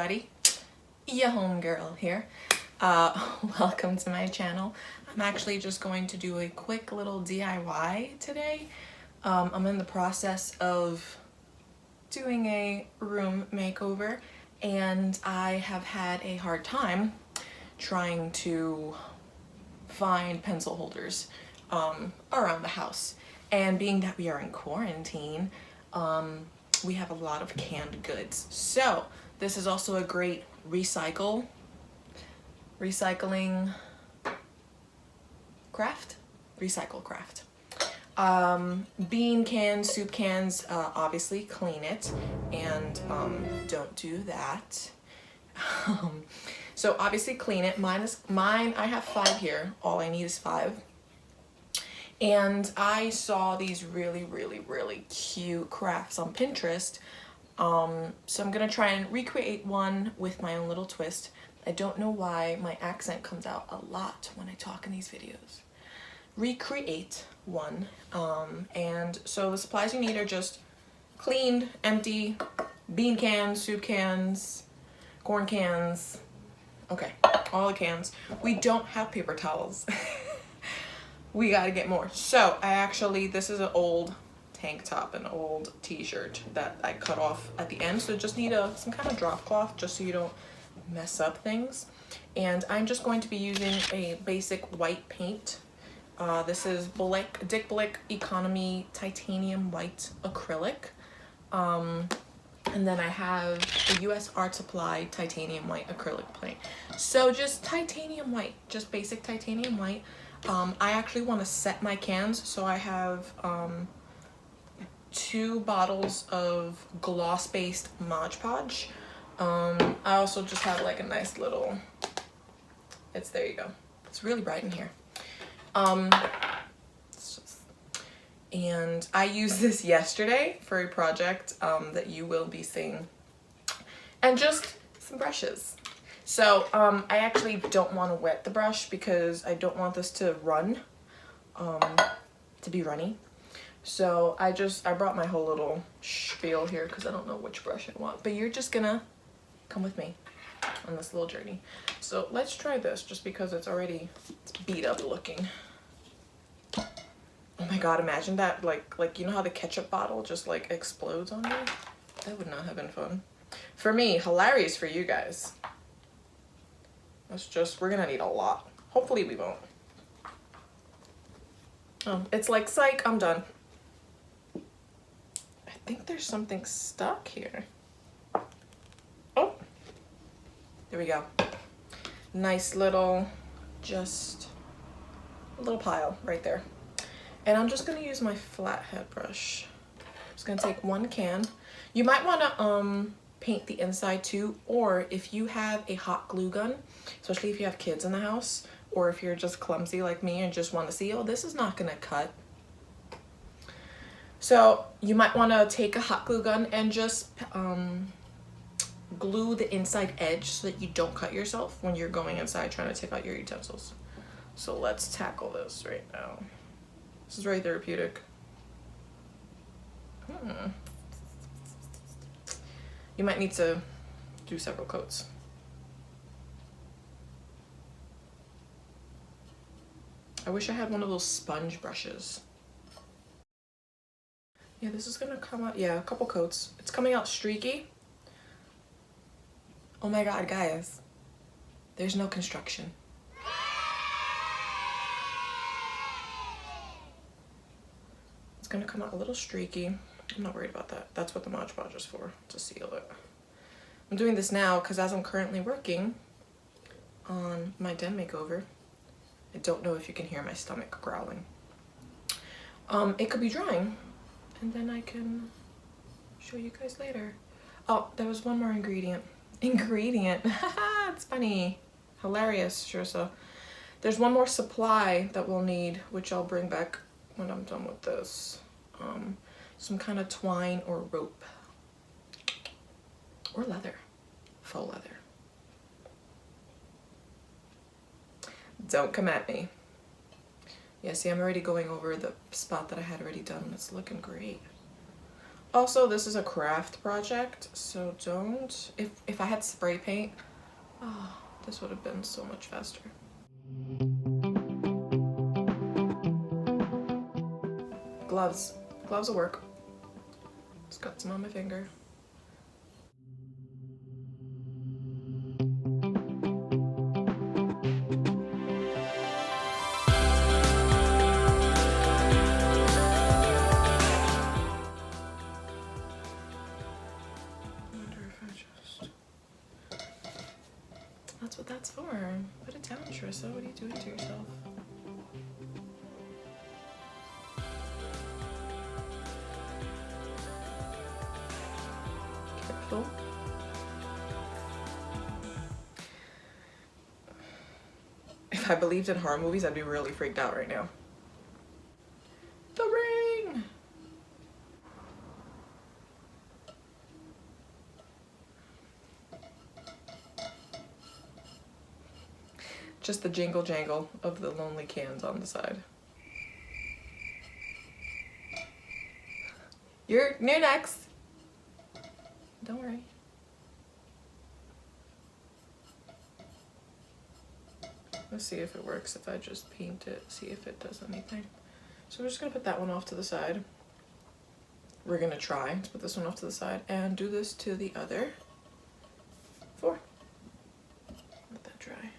everybody, your homegirl here. Welcome to my channel. I'm actually just going to do a quick little DIY today. I'm in the process of doing a room makeover and I have had a hard time trying to find pencil holders around the house. And being that we are in quarantine, we have a lot of canned goods. So this is also a great recycling craft. Recycle craft. Bean cans, soup cans, obviously clean it and don't do that. So obviously clean it. Mine, I have 5 here. All I need is 5. And I saw these really cute crafts on Pinterest. So I'm gonna try and recreate one with my own little twist. I don't know why my accent comes out a lot when I talk in these videos. Recreate one. And so the supplies you need are just cleaned, empty bean cans, soup cans, corn cans. Okay, all the cans. We don't have paper towels. We gotta get more. So this is an old tank top, an old t-shirt that I cut off at the end. So just need some kind of drop cloth just so you don't mess up things. And I'm just going to be using a basic white paint. This is Dick Blick Economy Titanium White Acrylic. And then I have a US Art Supply Titanium White Acrylic paint. So just titanium white, just basic titanium white. I actually want to set my cans, so I have 2 bottles of gloss-based Mod Podge. I also just have like a nice little, there you go. It's really bright in here. And I used this yesterday for a project that you will be seeing. And just some brushes. So I actually don't want to wet the brush because I don't want this to run, to be runny. So I brought my whole little spiel here because I don't know which brush I want. But you're just gonna come with me on this little journey. So let's try this just because it's beat up looking. Oh my god, imagine that, like you know how the ketchup bottle just like explodes on you? That would not have been fun. For me, hilarious for you guys. We're gonna need a lot. Hopefully we won't. Oh, it's like, psych, I'm done. I think there's something stuck here. Oh, there we go. Nice little, just a little pile right there. And I'm just gonna use my flathead brush. I'm just gonna take 1 can. You might wanna paint the inside too, or if you have a hot glue gun, especially if you have kids in the house, or if you're just clumsy like me and just want to see, oh, this is not gonna cut. So you might want to take a hot glue gun and just glue the inside edge so that you don't cut yourself when you're going inside trying to take out your utensils. So let's tackle this right now. This is very therapeutic. You might need to do several coats. I wish I had one of those sponge brushes. Yeah, this is gonna come out, yeah, a couple coats. It's coming out streaky. Oh my god, guys. There's no construction. It's gonna come out a little streaky. I'm not worried about that. That's what the Mod Podge is for, to seal it. I'm doing this now because as I'm currently working on my den makeover, I don't know if you can hear my stomach growling. It could be drying, and then I can show you guys later. Oh, there was one more ingredient. It's funny. Hilarious, Sherissa. There's one more supply that we'll need, which I'll bring back when I'm done with this. Some kind of twine or rope. Or leather. Faux leather. Don't come at me. Yeah, see, I'm already going over the spot that I had already done. It's looking great. Also, this is a craft project, so don't, if I had spray paint, oh, this would have been so much faster. Gloves. Gloves will work. Just got some on my finger. That's what that's for. Put it down, Sherissa. What are you doing to yourself? Careful. If I believed in horror movies, I'd be really freaked out right now. The ring! Just the jingle jangle of the lonely cans on the side. You're next. Don't worry. Let's see if it works if I just paint it, see if it does anything. So we're just gonna put that one off to the side. We're gonna try to put this one off to the side and do this to the other 4. Let that dry.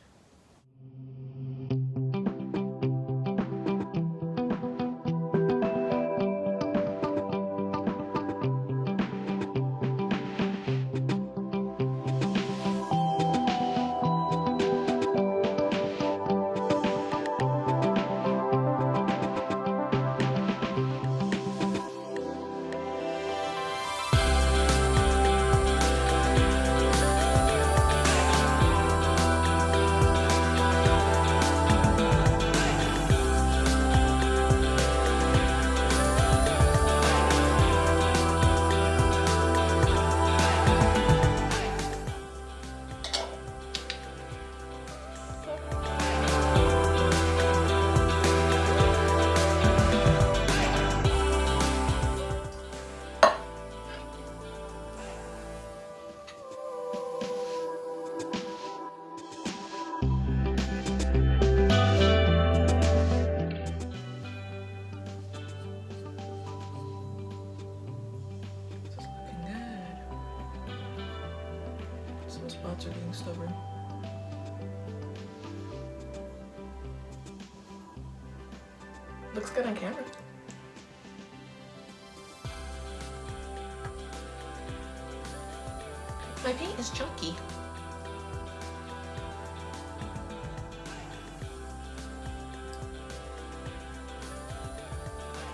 Spots are being stubborn. Looks good on camera. My paint is chunky.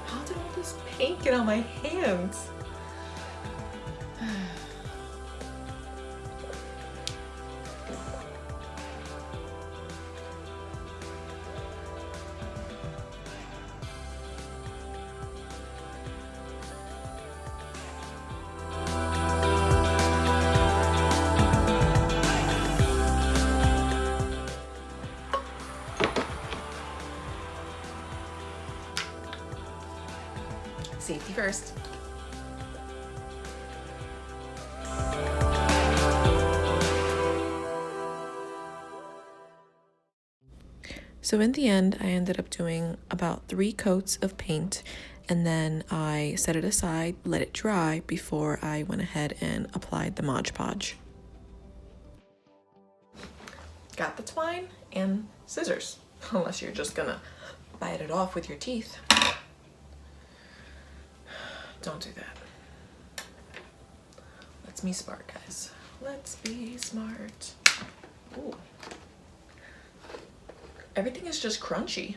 How did all this paint get on my hands? Safety first. So in the end, I ended up doing about 3 coats of paint, and then I set it aside, let it dry before I went ahead and applied the Mod Podge. Got the twine and scissors, unless you're just gonna bite it off with your teeth. Don't do that. Let's be smart, guys. Let's be smart. Ooh. Everything is just crunchy.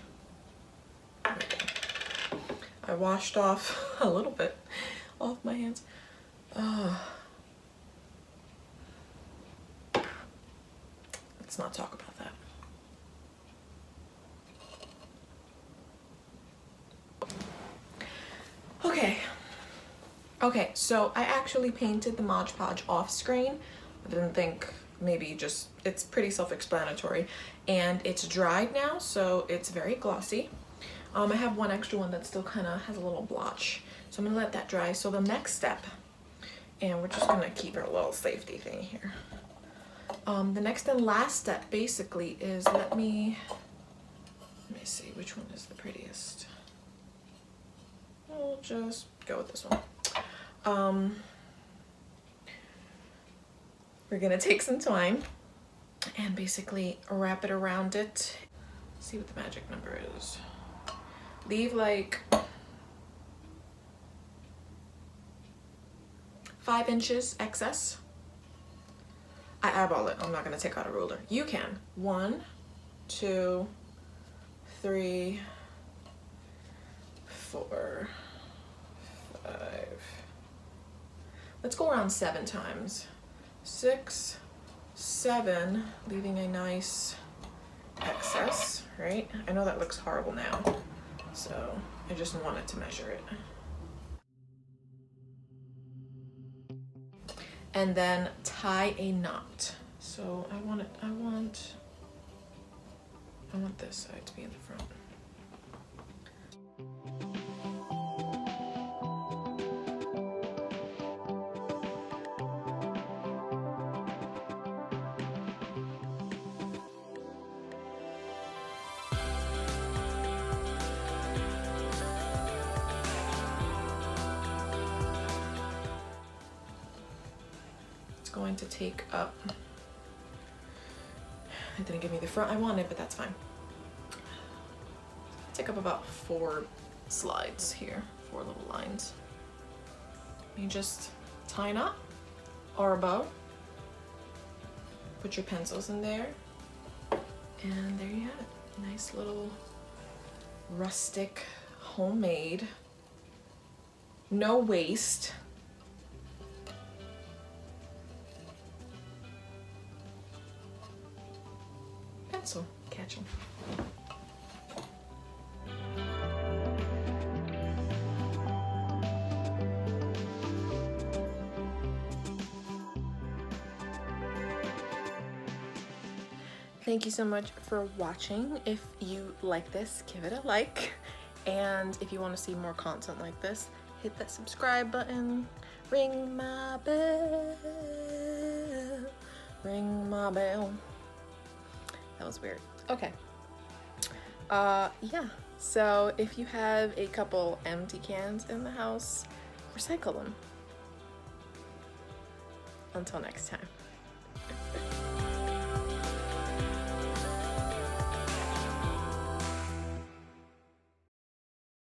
I washed off a little bit off my hands. Let's not talk about that. Okay, so I actually painted the Mod Podge off screen. I didn't think, maybe just, it's pretty self-explanatory. And it's dried now, so it's very glossy. I have one extra one that still kind of has a little blotch So I'm gonna let that dry. So the next step, and we're just gonna keep our little safety thing here. The next and last step basically is, let me see which one is the prettiest. We'll just go with this one. We're gonna take some twine and basically wrap it around it. See what the magic number is. Leave like 5 inches excess. I eyeball it. I'm not gonna take out a ruler. You can. 1, 2, 3, 4, 5. Let's go around 7 times. 6, 7, leaving a nice excess, right? I know that looks horrible now, so I just wanted to measure it. And then tie a knot. So I want this side to be in the front. Going to take up, it didn't give me the front I wanted, but that's fine. Take up about 4 slides here, 4 little lines. You just tie a knot or a bow, put your pencils in there, and there you have it. Nice little rustic, homemade, no waste pencil catching. Thank you so much for watching. If you like this, give it a like. And if you want to see more content like this, hit that subscribe button. Ring my bell. Ring my bell. That was weird. Okay. Yeah. So if you have a couple empty cans in the house, recycle them. Until next time.